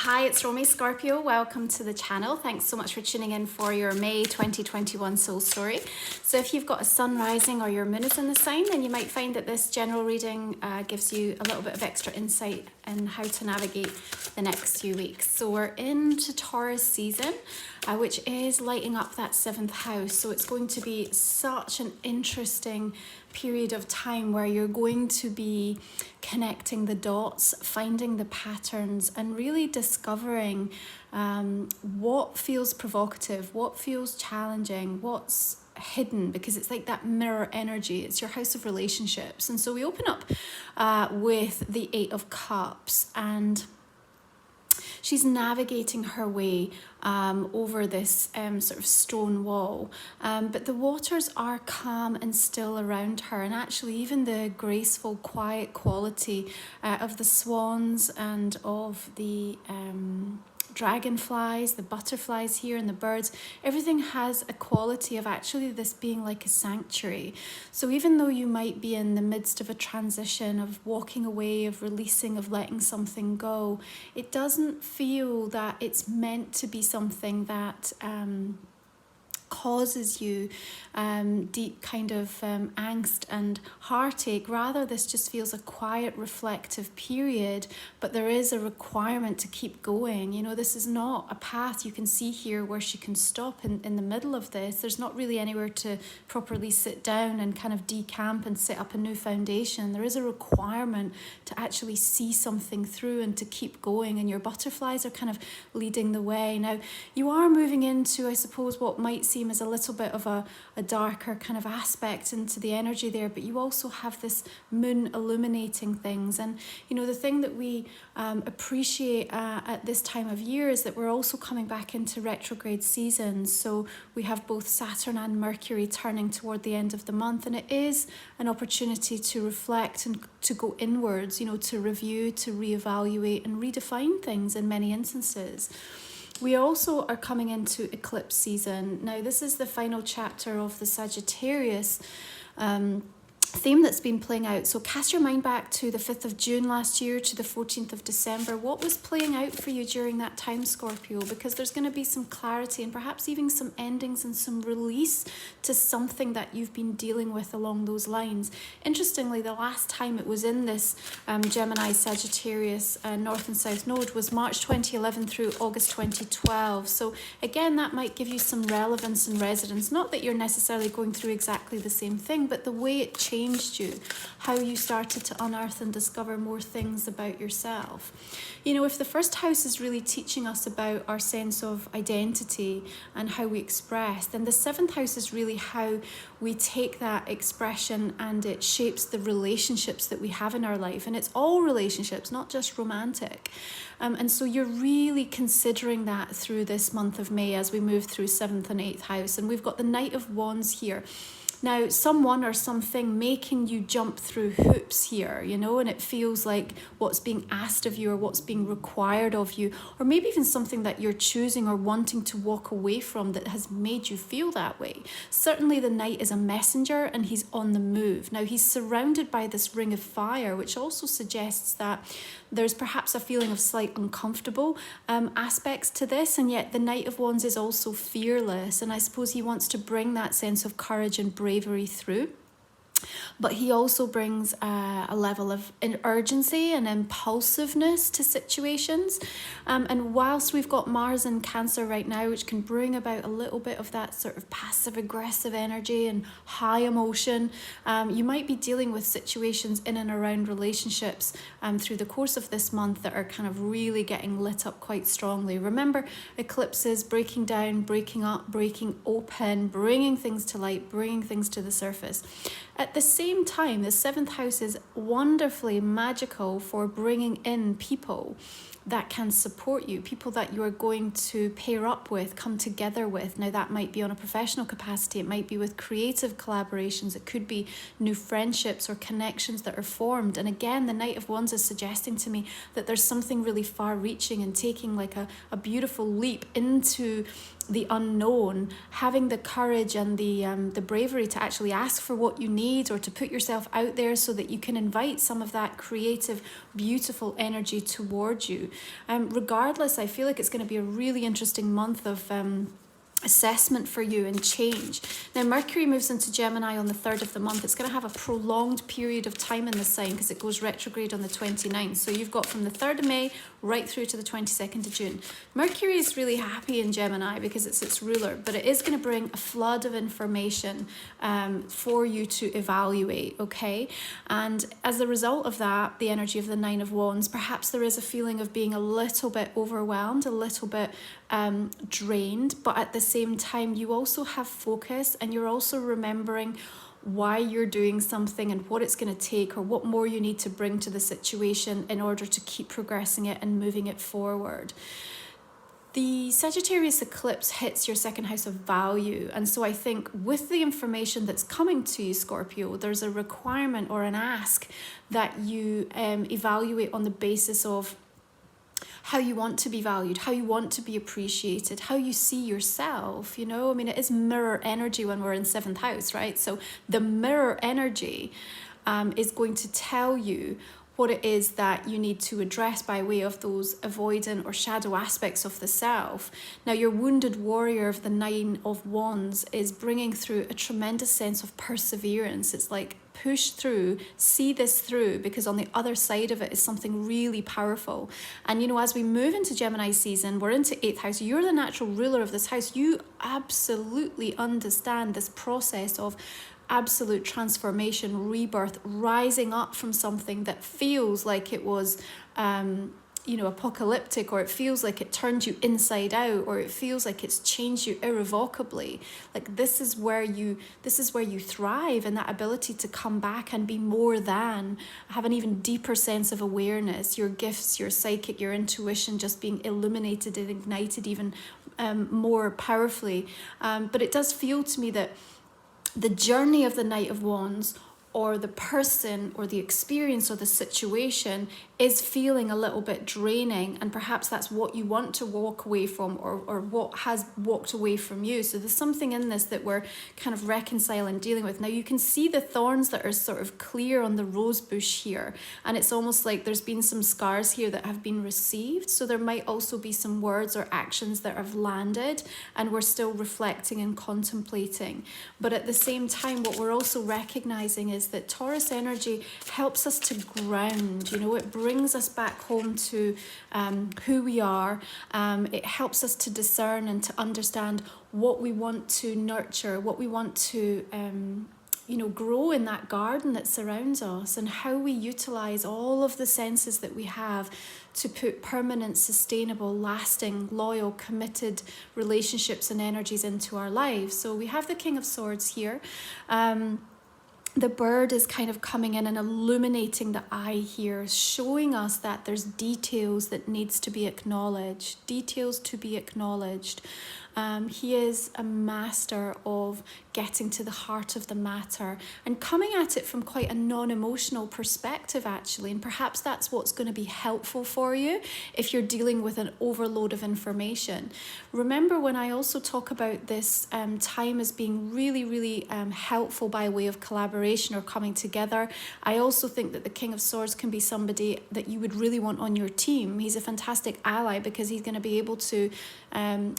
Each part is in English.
Hi, it's Romy, Scorpio. Welcome to the channel. Thanks so much for tuning in for your May 2021 soul story. So if you've got a sun rising or your moon is in the sign, then you might find that this general reading gives you a little bit of extra insight in how to navigate the next few weeks. So we're into Taurus season, which is lighting up that 7th house. So it's going to be such an interesting period of time where you're going to be connecting the dots, finding the patterns, and really discovering what feels provocative, what feels challenging, what's hidden, because it's like that mirror energy. It's your house of relationships. And so we open up with the 8 of Cups, and she's navigating her way over this sort of stone wall. But the waters are calm and still around her. And actually even the graceful, quiet quality of the swans and of the dragonflies, the butterflies here and the birds, everything has a quality of actually this being like a sanctuary. So even though you might be in the midst of a transition, of walking away, of releasing, of letting something go, it doesn't feel that it's meant to be something that causes you deep kind of angst and heartache. Rather, this just feels a quiet, reflective period, but there is a requirement to keep going. You know, this is not a path you can see here where she can stop in the middle of this. There's not really anywhere to properly sit down and kind of decamp and set up a new foundation. There is a requirement to actually see something through and to keep going, and your butterflies are kind of leading the way. Now, you are moving into, I suppose, what might seem as a little bit of a darker kind of aspect into the energy there, but you also have this moon illuminating things. And you know, the thing that we appreciate at this time of year is that we're also coming back into retrograde seasons. So we have both Saturn and Mercury turning toward the end of the month, and it is an opportunity to reflect and to go inwards, you know, to review, to reevaluate and redefine things in many instances. We also are coming into eclipse season. Now, this is the final chapter of the Sagittarius theme that's been playing out. So cast your mind back to the 5th of June last year to the 14th of December. What was playing out for you during that time, Scorpio? Because there's going to be some clarity and perhaps even some endings and some release to something that you've been dealing with along those lines. Interestingly, the last time it was in this Gemini Sagittarius North and South node was March 2011 through August 2012. So again, that might give you some relevance and resonance. Not that you're necessarily going through exactly the same thing, but the way it changed you, how you started to unearth and discover more things about yourself. You know, if the first house is really teaching us about our sense of identity and how we express, then the 7th house is really how we take that expression and it shapes the relationships that we have in our life. And it's all relationships, not just romantic. And so you're really considering that through this month of May as we move through 7th and 8th house. And we've got the Knight of Wands here. Now, someone or something making you jump through hoops here, you know, and it feels like what's being asked of you or what's being required of you, or maybe even something that you're choosing or wanting to walk away from that has made you feel that way. Certainly the Knight is a messenger and he's on the move. Now, he's surrounded by this ring of fire, which also suggests that there's perhaps a feeling of slight uncomfortable aspects to this, and yet the Knight of Wands is also fearless, and I suppose he wants to bring that sense of courage and bravery through. But he also brings a level of urgency and impulsiveness to situations. And whilst we've got Mars in Cancer right now, which can bring about a little bit of that sort of passive-aggressive energy and high emotion, you might be dealing with situations in and around relationships through the course of this month that are kind of really getting lit up quite strongly. Remember, eclipses, breaking down, breaking up, breaking open, bringing things to light, bringing things to the surface. At the same time, the 7th house is wonderfully magical for bringing in people that can support you, people that you are going to pair up with, come together with. Now, that might be on a professional capacity, it might be with creative collaborations, it could be new friendships or connections that are formed. And again, the Knight of Wands is suggesting to me that there's something really far-reaching and taking like a beautiful leap into the unknown, having the courage and the bravery to actually ask for what you need or to put yourself out there so that you can invite some of that creative, beautiful energy towards you. Regardless, I feel like it's going to be a really interesting month of assessment for you and change. Now Mercury moves into Gemini on the 3rd of the month. It's going to have a prolonged period of time in the sign because it goes retrograde on the 29th. So you've got from the 3rd of May right through to the 22nd of June. Mercury is really happy in Gemini because it's its ruler, but it is going to bring a flood of information for you to evaluate, okay? And as a result of that, the energy of the Nine of Wands, perhaps there is a feeling of being a little bit overwhelmed, a little bit drained, but at the same time you also have focus and you're also remembering why you're doing something and what it's going to take or what more you need to bring to the situation in order to keep progressing it and moving it forward. The Sagittarius eclipse hits your second house of value, and so I think with the information that's coming to you, Scorpio, there's a requirement or an ask that you evaluate on the basis of how you want to be valued, how you want to be appreciated, how you see yourself, you know? I mean, it is mirror energy when we're in 7th house, right? So the mirror energy is going to tell you what it is that you need to address by way of those avoidant or shadow aspects of the self. Now, your wounded warrior of the Nine of Wands is bringing through a tremendous sense of perseverance. It's like, push through, see this through, because on the other side of it is something really powerful. And you know, as we move into Gemini season, we're into 8th house, you're the natural ruler of this house. You absolutely understand this process of absolute transformation, rebirth, rising up from something that feels like it was apocalyptic, or it feels like it turned you inside out, or it feels like it's changed you irrevocably. Like this is where you thrive, in that ability to come back and be more than, have an even deeper sense of awareness, your gifts, your psychic, your intuition just being illuminated and ignited even more powerfully. But it does feel to me that the journey of the Knight of Wands, or the person or the experience or the situation, is feeling a little bit draining, and perhaps that's what you want to walk away from, or what has walked away from you. So there's something in this that we're kind of reconciling, dealing with. Now you can see the thorns that are sort of clear on the rose bush here, and it's almost like there's been some scars here that have been received. So there might also be some words or actions that have landed and we're still reflecting and contemplating. But at the same time, what we're also recognizing is that Taurus energy helps us to ground, it brings us back home to who we are. It helps us to discern and to understand what we want to nurture, what we want to grow in that garden that surrounds us, and how we utilize all of the senses that we have to put permanent, sustainable, lasting, loyal, committed relationships and energies into our lives. So we have the King of Swords here. The bird is kind of coming in and illuminating the eye here, showing us that there's details that needs to be acknowledged, details to be acknowledged. He is a master of getting to the heart of the matter and coming at it from quite a non-emotional perspective, actually. And perhaps that's what's going to be helpful for you if you're dealing with an overload of information. Remember, when I also talk about this time as being really, really helpful by way of collaboration or coming together, I also think that the King of Swords can be somebody that you would really want on your team. He's a fantastic ally because he's going to be able to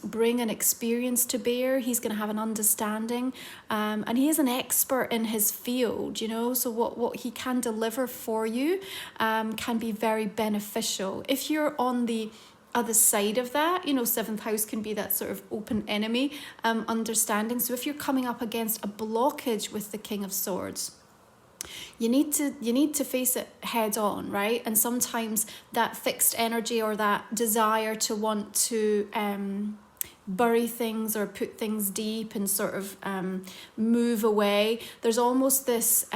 bring an experience to bear. He's going to have an understanding, and he is an expert in his field, so what he can deliver for you can be very beneficial. If you're on the other side of that, 7th house can be that sort of open enemy understanding. So if you're coming up against a blockage with the King of Swords, you need to face it head on, right? And sometimes that fixed energy or that desire to want to bury things or put things deep and sort of move away, there's almost this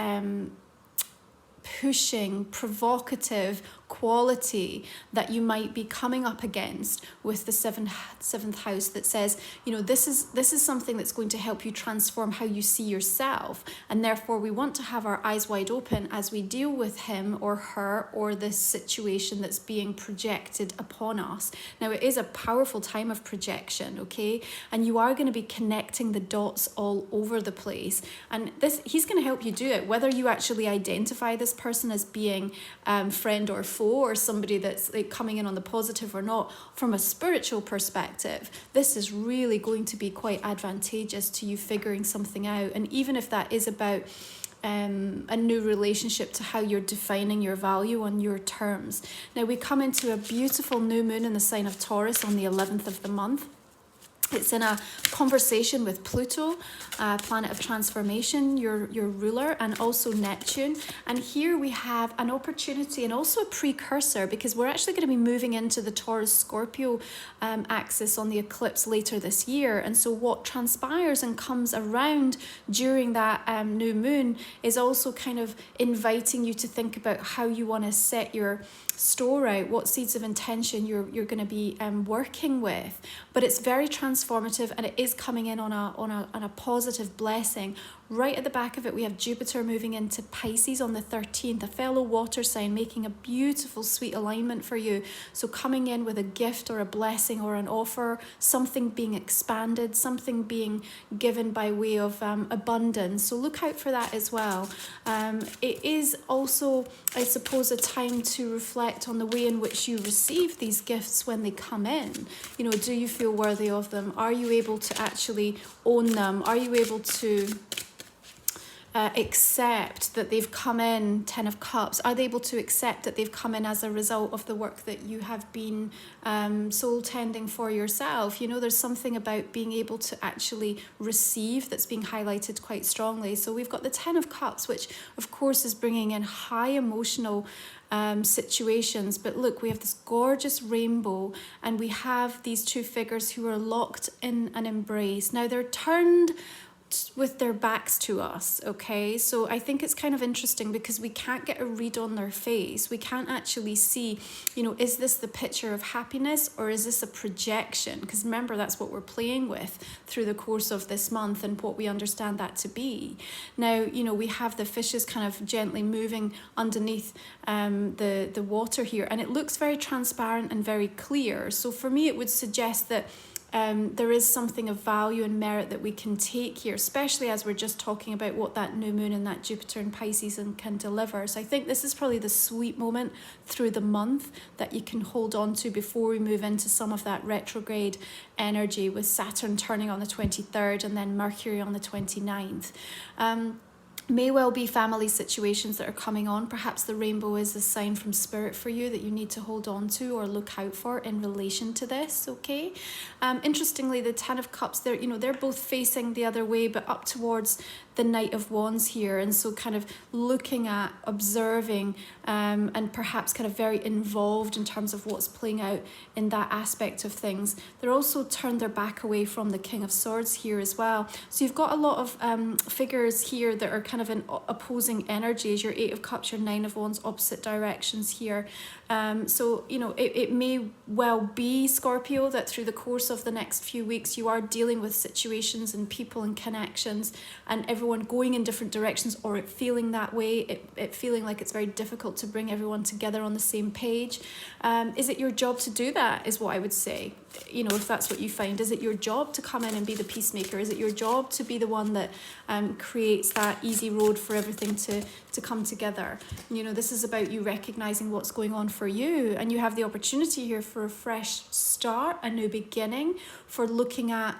pushing, provocative quality that you might be coming up against with the seventh house that says, you know, this is something that's going to help you transform how you see yourself, and therefore we want to have our eyes wide open as we deal with him or her or this situation that's being projected upon us. Now, it is a powerful time of projection, okay, and you are going to be connecting the dots all over the place, and he's going to help you do it, whether you actually identify this person as being friend or foe, or somebody that's like coming in on the positive or not. From a spiritual perspective, this is really going to be quite advantageous to you figuring something out. And even if that is about a new relationship, to how you're defining your value on your terms. Now we come into a beautiful new moon in the sign of Taurus on the 11th of the month. It's in a conversation with Pluto, planet of transformation, your ruler, and also Neptune. And here we have an opportunity and also a precursor, because we're actually going to be moving into the Taurus-Scorpio axis on the eclipse later this year. And so what transpires and comes around during that new moon is also kind of inviting you to think about how you want to set your store out, what seeds of intention you're going to be working with. But it's very transformative, and it is coming in on a positive blessing. Right at the back of it, we have Jupiter moving into Pisces on the 13th, a fellow water sign, making a beautiful, sweet alignment for you. So coming in with a gift or a blessing or an offer, something being expanded, something being given by way of abundance. So look out for that as well. It is also, I suppose, a time to reflect on the way in which you receive these gifts when they come in. You know, do you feel worthy of them? Are you able to actually own them? Are you able to accept that they've come in? 10 of Cups. Are they able to accept that they've come in as a result of the work that you have been soul tending for yourself? You know, there's something about being able to actually receive that's being highlighted quite strongly. So we've got the 10 of Cups, which of course is bringing in high emotional situations. But look, we have this gorgeous rainbow, and we have these two figures who are locked in an embrace. Now they're turned with their backs to us, okay? So I think it's kind of interesting because we can't get a read on their face. We can't actually see, you know, is this the picture of happiness or is this a projection? Because remember, that's what we're playing with through the course of this month and what we understand that to be. Now, you know, we have the fishes kind of gently moving underneath the water here, and it looks very transparent and very clear. So for me, it would suggest that there is something of value and merit that we can take here, especially as we're just talking about what that new moon and that Jupiter in Pisces can deliver. So I think this is probably the sweet moment through the month that you can hold on to before we move into some of that retrograde energy, with Saturn turning on the 23rd and then Mercury on the 29th. May well be family situations that are coming on. Perhaps the rainbow is a sign from spirit for you that you need to hold on to or look out for in relation to this, okay? Interestingly, the 10 of Cups, they're both facing the other way, but up towards the Knight of Wands here, and so kind of looking at, observing, and perhaps kind of very involved in terms of what's playing out in that aspect of things. They're also turned their back away from the King of Swords here as well. So you've got a lot of figures here that are kind of in opposing energies. Your 8 of Cups, your 9 of Wands, opposite directions here. So, you know, it may well be, Scorpio, that through the course of the next few weeks you are dealing with situations and people and connections and everyone going in different directions, or it feeling that way, it feeling like it's very difficult to bring everyone together on the same page. Is it your job to do that, is what I would say. You know, if that's what you find, is it your job to come in and be the peacemaker? Is it your job to be the one that creates that easy road for everything to come together? You know, this is about you recognizing what's going on for you, and you have the opportunity here for a fresh start, a new beginning, for looking at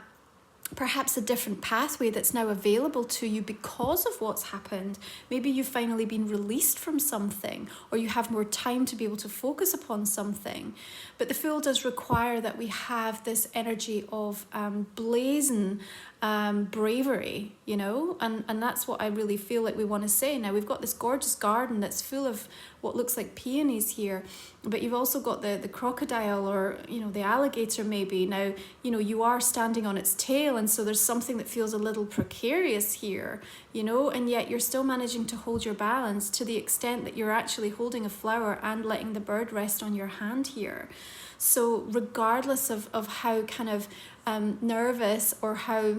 perhaps a different pathway that's now available to you because of what's happened. Maybe you've finally been released from something, or you have more time to be able to focus upon something. But the Fool does require that we have this energy of blazing bravery, you know, and that's what I really feel like we want to say. Now we've got this gorgeous garden that's full of what looks like peonies here, but you've also got the crocodile, or you know, the alligator maybe. Now, you know, you are standing on its tail, and so there's something that feels a little precarious here, you know, and yet you're still managing to hold your balance to the extent that you're actually holding a flower and letting the bird rest on your hand here. So regardless of how kind of nervous or how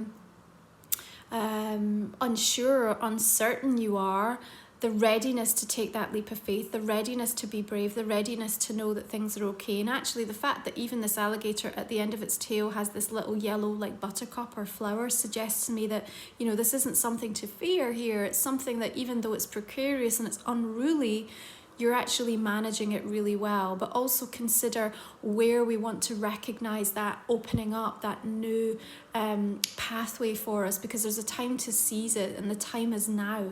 unsure or uncertain you are, the readiness to take that leap of faith, the readiness to be brave, the readiness to know that things are okay. And actually the fact that even this alligator at the end of its tail has this little yellow like buttercup or flower suggests to me that, you know, this isn't something to fear here. It's something that even though it's precarious and it's unruly, you're actually managing it really well. But also consider where we want to recognize that opening up, that new pathway for us, because there's a time to seize it, and the time is now.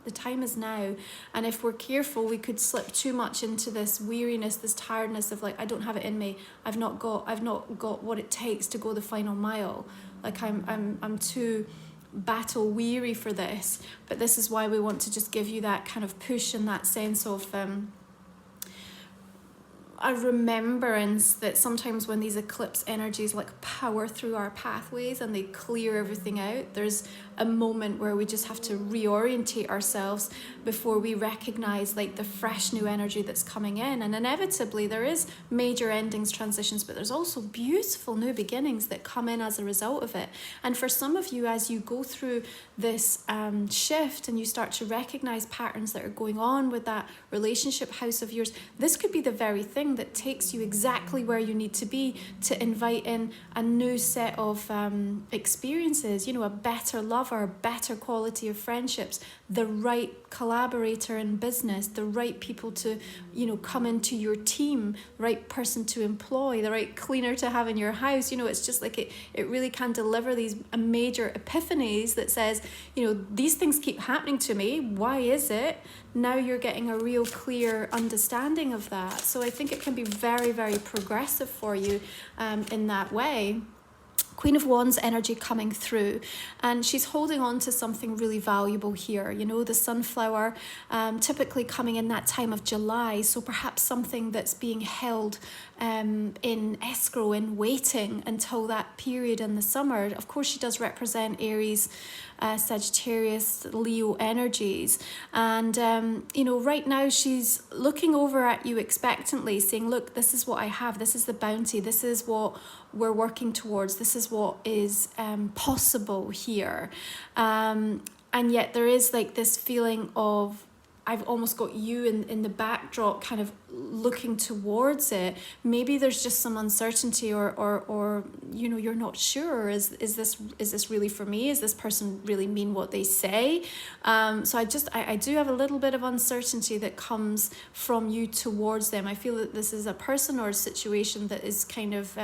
The time is now. And if we're careful, we could slip too much into this weariness, this tiredness of like, I don't have it in me. I've not got what it takes to go the final mile. Like I'm too battle weary for this. But this is why we want to just give you that kind of push and that sense of a remembrance that sometimes when these eclipse energies like power through our pathways and they clear everything out, there's a moment where we just have to reorientate ourselves before we recognize like the fresh new energy that's coming in. And inevitably there is major endings, transitions, but there's also beautiful new beginnings that come in as a result of it. And for some of you, as you go through this shift and you start to recognize patterns that are going on with that relationship house of yours, this could be the very thing that takes you exactly where you need to be to invite in a new set of experiences, you know, a better lover, a better quality of friendships, the right collaborator in business, the right people to, you know, come into your team, right person to employ, the right cleaner to have in your house. You know, it's just like it really can deliver these major epiphanies that says, you know, these things keep happening to me. Why is it? Now you're getting a real clear understanding of that. So I think it can be very, very progressive for you in that way. Queen of Wands energy coming through, and she's holding on to something really valuable here. You know, the sunflower typically coming in that time of July, so perhaps something that's being held in escrow, in waiting until that period in the summer. Of course, she does represent Aries, Sagittarius, Leo energies, and you know, right now she's looking over at you expectantly, saying, look, this is what I have, this is the bounty, this is what we're working towards, this is what is possible here, and yet there is like this feeling of, I've almost got you in the backdrop kind of looking towards it. Maybe there's just some uncertainty or you know, you're not sure, is this really for me? Is this person really mean what they say? So I do have a little bit of uncertainty that comes from you towards them. I feel that this is a person or a situation that is kind of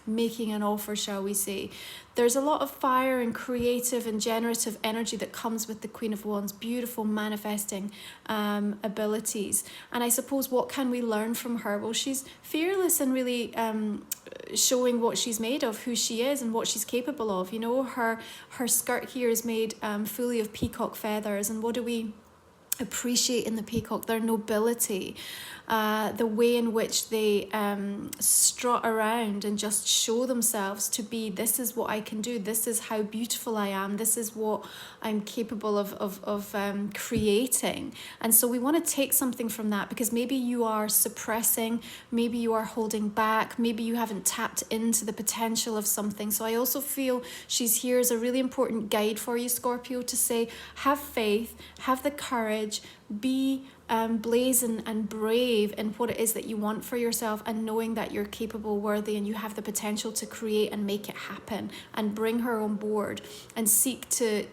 making an offer, shall we say. There's a lot of fire and creative and generative energy that comes with the Queen of Wands, beautiful manifesting abilities. And I suppose, what can we learn from her? Well, she's fearless and really showing what she's made of, who she is and what she's capable of. You know, her skirt here is made fully of peacock feathers. And what do we appreciate in the peacock? Their nobility, the way in which they strut around and just show themselves to be, this is what I can do, this is how beautiful I am, this is what I'm capable of creating. And so we want to take something from that, because maybe you are suppressing, maybe you are holding back, maybe you haven't tapped into the potential of something. So I also feel she's here as a really important guide for you, Scorpio, to say, have faith, have the courage, be blazing and brave in what it is that you want for yourself, and knowing that you're capable, worthy, and you have the potential to create and make it happen. And bring her on board and seek to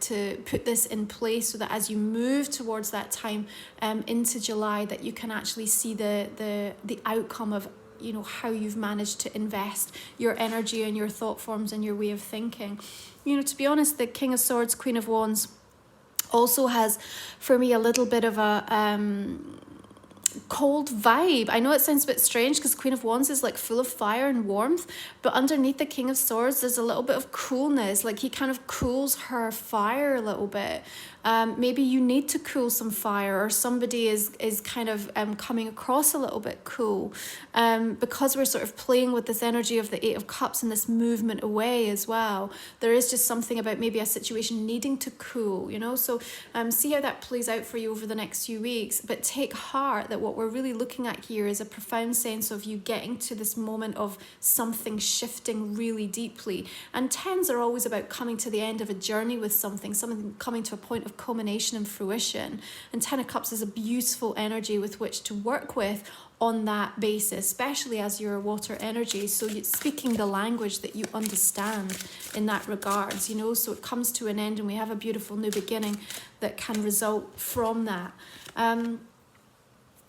put this in place, so that as you move towards that time into July, that you can actually see the outcome of, you know, how you've managed to invest your energy and your thought forms and your way of thinking. You know, to be honest, the King of Swords, Queen of Wands also has, for me, a little bit of a cold vibe. I know it sounds a bit strange because Queen of Wands is like full of fire and warmth, but underneath the King of Swords there's a little bit of coolness, like he kind of cools her fire a little bit. Maybe you need to cool some fire, or somebody is kind of coming across a little bit cool, because we're sort of playing with this energy of the Eight of Cups and this movement away as well. There is just something about maybe a situation needing to cool, you know. So see how that plays out for you over the next few weeks, but take heart that what we're really looking at here is a profound sense of you getting to this moment of something shifting really deeply. And tens are always about coming to the end of a journey with something coming to a point of culmination and fruition. And Ten of Cups is a beautiful energy with which to work with on that basis, especially as you're water energy. So you're speaking the language that you understand in that regards, you know. So it comes to an end and we have a beautiful new beginning that can result from that.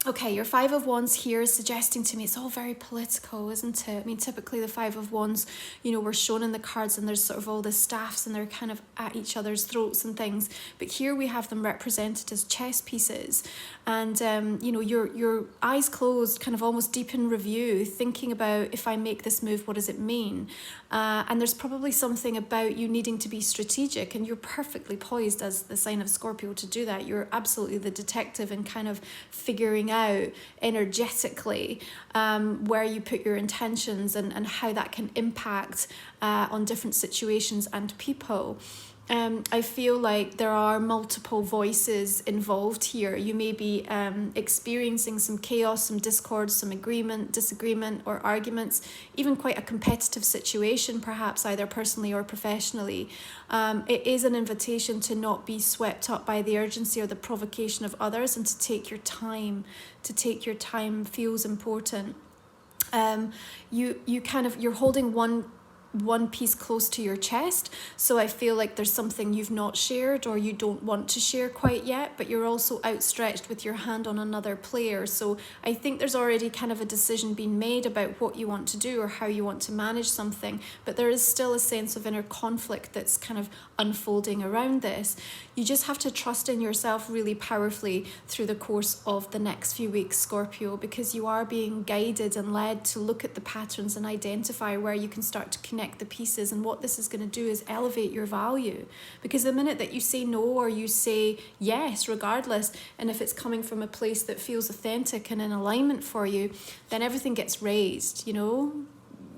Okay, your Five of Wands here is suggesting to me it's all very political, isn't it? I mean, typically the Five of Wands, you know, we're shown in the cards and there's sort of all the staffs and they're kind of at each other's throats and things. But here we have them represented as chess pieces. And, you know, your eyes closed, kind of almost deep in review, thinking about, if I make this move, what does it mean? And there's probably something about you needing to be strategic, and you're perfectly poised as the sign of Scorpio to do that. You're absolutely the detective and kind of figuring out energetically where you put your intentions and how that can impact on different situations and people. I feel like there are multiple voices involved here. You may be experiencing some chaos, some discord, some disagreement or arguments, even quite a competitive situation, perhaps either personally or professionally. It is an invitation to not be swept up by the urgency or the provocation of others, and to take your time. To take your time feels important. You're holding one piece close to your chest, so I feel like there's something you've not shared or you don't want to share quite yet, but you're also outstretched with your hand on another player. So I think there's already kind of a decision being made about what you want to do or how you want to manage something, but there is still a sense of inner conflict that's kind of unfolding around this. You just have to trust in yourself really powerfully through the course of the next few weeks, Scorpio, because you are being guided and led to look at the patterns and identify where you can start to connect the pieces. And what this is going to do is elevate your value, because the minute that you say no or you say yes, regardless, and if it's coming from a place that feels authentic and in alignment for you, then everything gets raised, you know.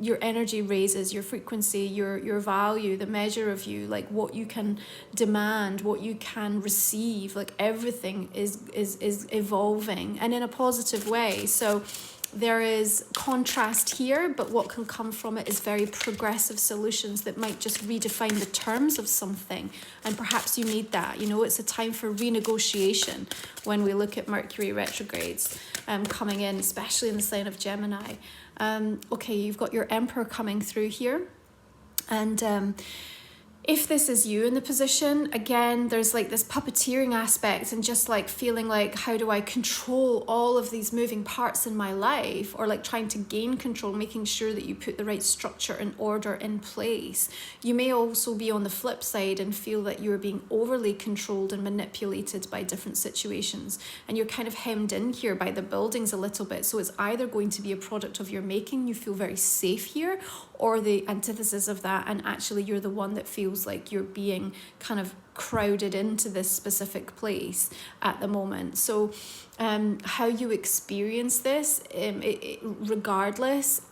Your energy raises, your frequency, your value, the measure of you, like what you can demand, what you can receive, like everything is evolving and in a positive way. So there is contrast here, but what can come from it is very progressive solutions that might just redefine the terms of something. And perhaps you need that. You know, it's a time for renegotiation when we look at Mercury retrogrades coming in, especially in the sign of Gemini. Okay, you've got your Emperor coming through here. And if this is you in the position, again, there's like this puppeteering aspect and just like feeling like, how do I control all of these moving parts in my life? Or like trying to gain control, making sure that you put the right structure and order in place. You may also be on the flip side and feel that you're being overly controlled and manipulated by different situations. And you're kind of hemmed in here by the buildings a little bit. So it's either going to be a product of your making, you feel very safe here, or the antithesis of that, and actually you're the one that feels like you're being kind of crowded into this specific place at the moment. So how you experience this, regardless,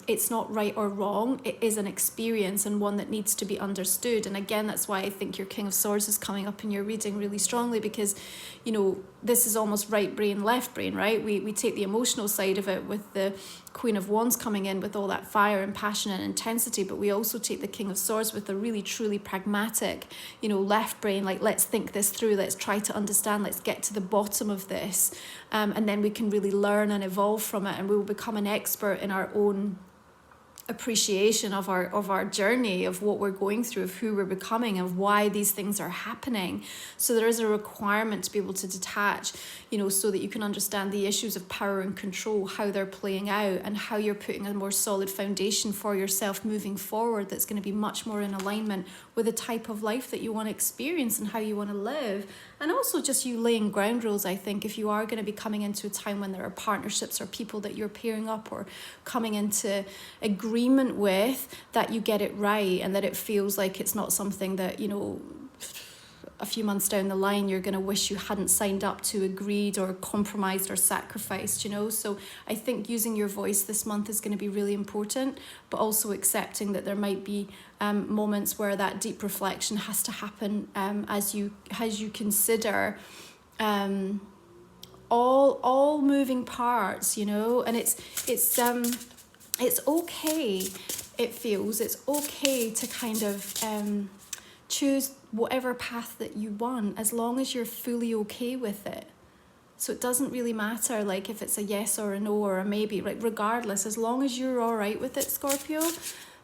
it's not right or wrong. It is an experience and one that needs to be understood. And again, that's why I think your King of Swords is coming up in your reading really strongly, because, you know, this is almost right brain, left brain, right? We take the emotional side of it with the Queen of Wands coming in with all that fire and passion and intensity, but we also take the King of Swords with a really truly pragmatic, you know, left brain, like let's think this through, let's try to understand, let's get to the bottom of this, and then we can really learn and evolve from it, and we will become an expert in our own appreciation of our journey, of what we're going through, of who we're becoming, of why these things are happening. So there is a requirement to be able to detach, so that you can understand the issues of power and control, how they're playing out, and how you're putting a more solid foundation for yourself moving forward that's going to be much more in alignment with the type of life that you want to experience and how you want to live. And also just you laying ground rules, I think, if you are going to be coming into a time when there are partnerships or people that you're pairing up or coming into agreement with, that you get it right, and that it feels like it's not something that, a few months down the line you're going to wish you hadn't signed up to, agreed or compromised or sacrificed, So I think using your voice this month is going to be really important, but also accepting that there might be moments where that deep reflection has to happen as you consider all moving parts, and it's okay. It feels it's okay to kind of choose whatever path that you want, as long as you're fully okay with it. So it doesn't really matter, like, if it's a yes or a no or a maybe, like, regardless, as long as you're all right with it, Scorpio,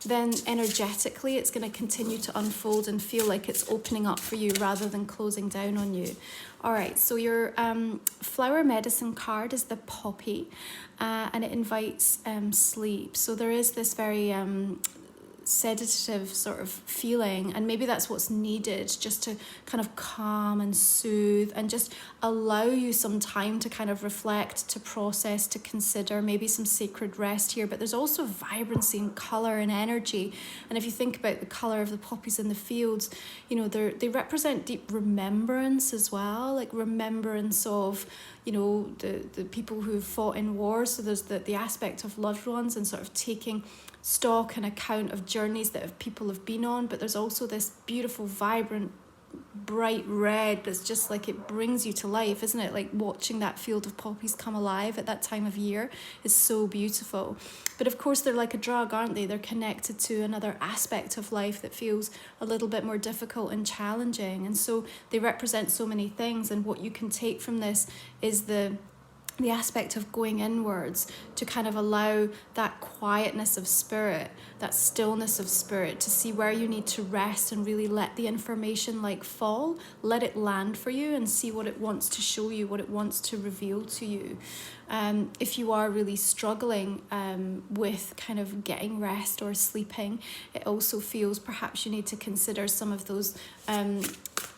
then energetically it's going to continue to unfold and feel like it's opening up for you rather than closing down on you. All right, so your flower medicine card is the poppy, and it invites sleep. So there is this very sedative sort of feeling, and maybe that's what's needed, just to kind of calm and soothe and just allow you some time to kind of reflect, to process, to consider, maybe some sacred rest here. But there's also vibrancy and color and energy, and if you think about the color of the poppies in the fields, they represent deep remembrance as well, like remembrance of the people who've fought in wars. So there's the aspect of loved ones and sort of taking stock and account of journeys that people have been on, but there's also this beautiful, vibrant, bright red that's just like, it brings you to life, isn't it? Like watching that field of poppies come alive at that time of year is so beautiful. But of course they're like a drug, aren't they? They're connected to another aspect of life that feels a little bit more difficult and challenging, and so they represent so many things. And what you can take from this is the aspect of going inwards, to kind of allow that quietness of spirit, that stillness of spirit, to see where you need to rest and really let the information fall, let it land for you, and see what it wants to show you, what it wants to reveal to you. If you are really struggling with kind of getting rest or sleeping, it also feels perhaps you need to consider some of those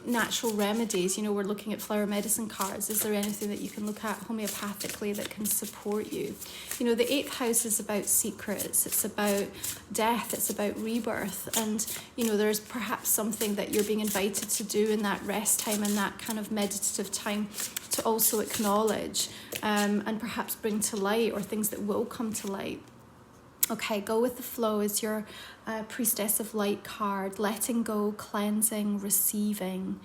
natural remedies. We're looking at flower medicine cards. Is there anything that you can look at homeopathically that can support you? The 8th house is about secrets. It's about death. It's about rebirth. And, there's perhaps something that you're being invited to do in that rest time and that kind of meditative time, to also acknowledge and perhaps bring to light, or things that will come to light. Okay, go with the flow is your priestess of light card. Letting go, cleansing, receiving.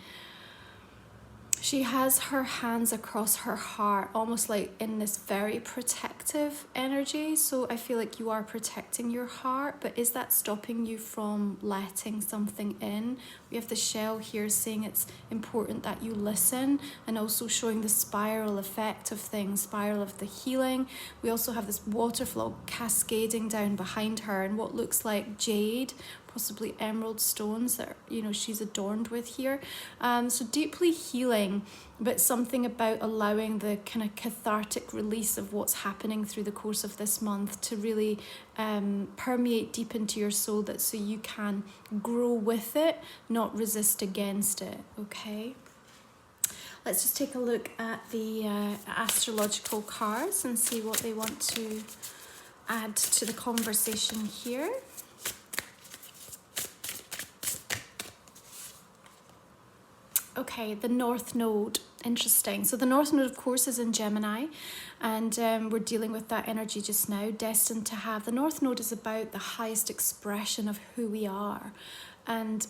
She has her hands across her heart, almost like in this very protective energy. So I feel like you are protecting your heart, but is that stopping you from letting something in? We have the shell here saying it's important that you listen, and also showing the spiral effect of things, spiral of the healing. We also have this waterfall cascading down behind her, and what looks like jade, possibly emerald stones that she's adorned with here. So deeply healing, but something about allowing the kind of cathartic release of what's happening through the course of this month to really permeate deep into your soul, that so you can grow with it, not resist against it. Okay, let's just take a look at the astrological cards and see what they want to add to the conversation here. Okay, the North Node. Interesting. So the North Node, of course, is in Gemini, and we're dealing with that energy just now, destined to have. The North Node is about the highest expression of who we are, and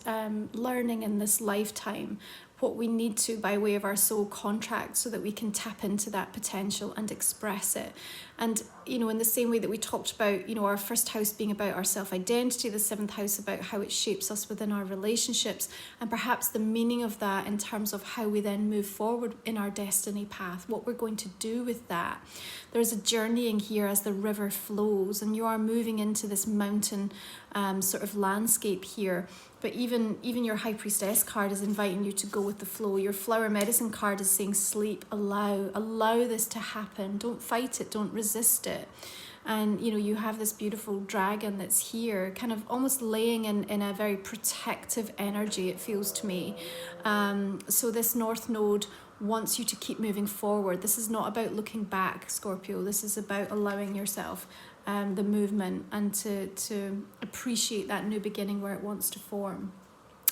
learning in this lifetime what we need to by way of our soul contract, so that we can tap into that potential and express it. And, you know, in the same way that we talked about, you know, our first house being about our self-identity, the seventh house about how it shapes us within our relationships, and perhaps the meaning of that in terms of how we then move forward in our destiny path, what we're going to do with that. There's a journeying here as the river flows, and you are moving into this mountain sort of landscape here. But even your High Priestess card is inviting you to go with the flow. Your Flower Medicine card is saying sleep, allow this to happen. Don't fight it, don't resist it. And, you know, you have this beautiful dragon that's here, kind of almost laying in a very protective energy, it feels to me. So this North Node wants you to keep moving forward. This is not about looking back, Scorpio. This is about allowing yourself the movement and to appreciate that new beginning where it wants to form.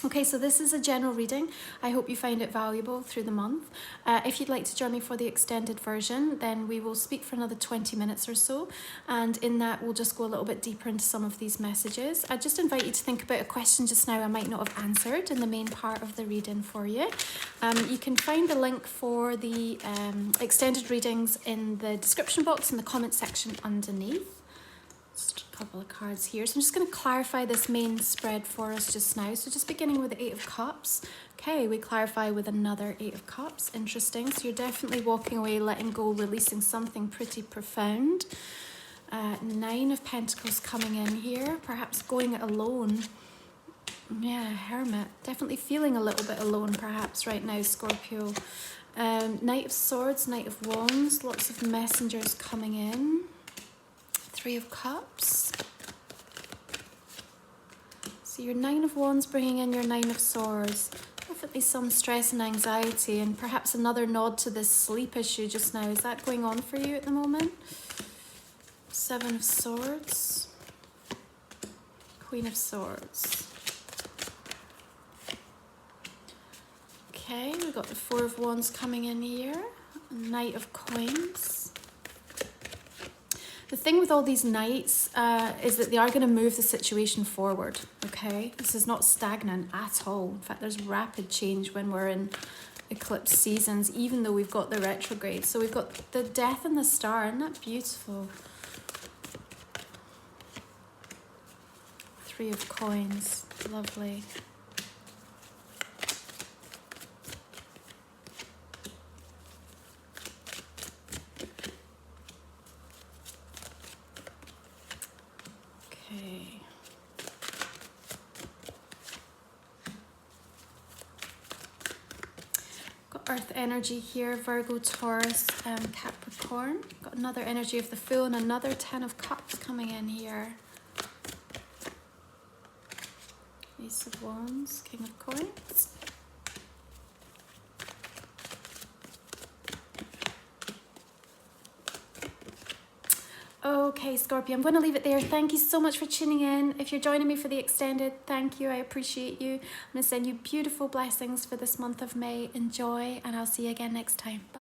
Okay, so this is a general reading. I hope you find it valuable through the month. If you'd like to join me for the extended version, then we will speak for another 20 minutes or so. And in that, we'll just go a little bit deeper into some of these messages. I just invite you to think about a question just now I might not have answered in the main part of the reading for you. You can find the link for the extended readings in the description box in the comment section underneath. Just a couple of cards here. So I'm just going to clarify this main spread for us just now. So just beginning with the Eight of Cups. Okay, we clarify with another Eight of Cups. Interesting. So you're definitely walking away, letting go, releasing something pretty profound. Nine of Pentacles coming in here. Perhaps going it alone. Yeah, Hermit. Definitely feeling a little bit alone perhaps right now, Scorpio. Knight of Swords, Knight of Wands. Lots of messengers coming in. Three of Cups. So your Nine of Wands bringing in your Nine of Swords. Definitely some stress and anxiety, and perhaps another nod to this sleep issue just now. Is that going on for you at the moment? Seven of Swords. Queen of Swords. Okay, we've got the Four of Wands coming in here. Knight of Coins. The thing with all these knights is that they are going to move the situation forward, okay? This is not stagnant at all. In fact, there's rapid change when we're in eclipse seasons, even though we've got the retrograde. So we've got the Death and the Star. Isn't that beautiful? Three of Coins. Lovely. Earth energy here, Virgo, Taurus, Capricorn. Got another energy of the Fool and another Ten of Cups coming in here. Ace of Wands, King of Coins. Okay, Scorpio, I'm going to leave it there. Thank you so much for tuning in. If you're joining me for the extended, thank you. I appreciate you. I'm going to send you beautiful blessings for this month of May. Enjoy, and I'll see you again next time. Bye.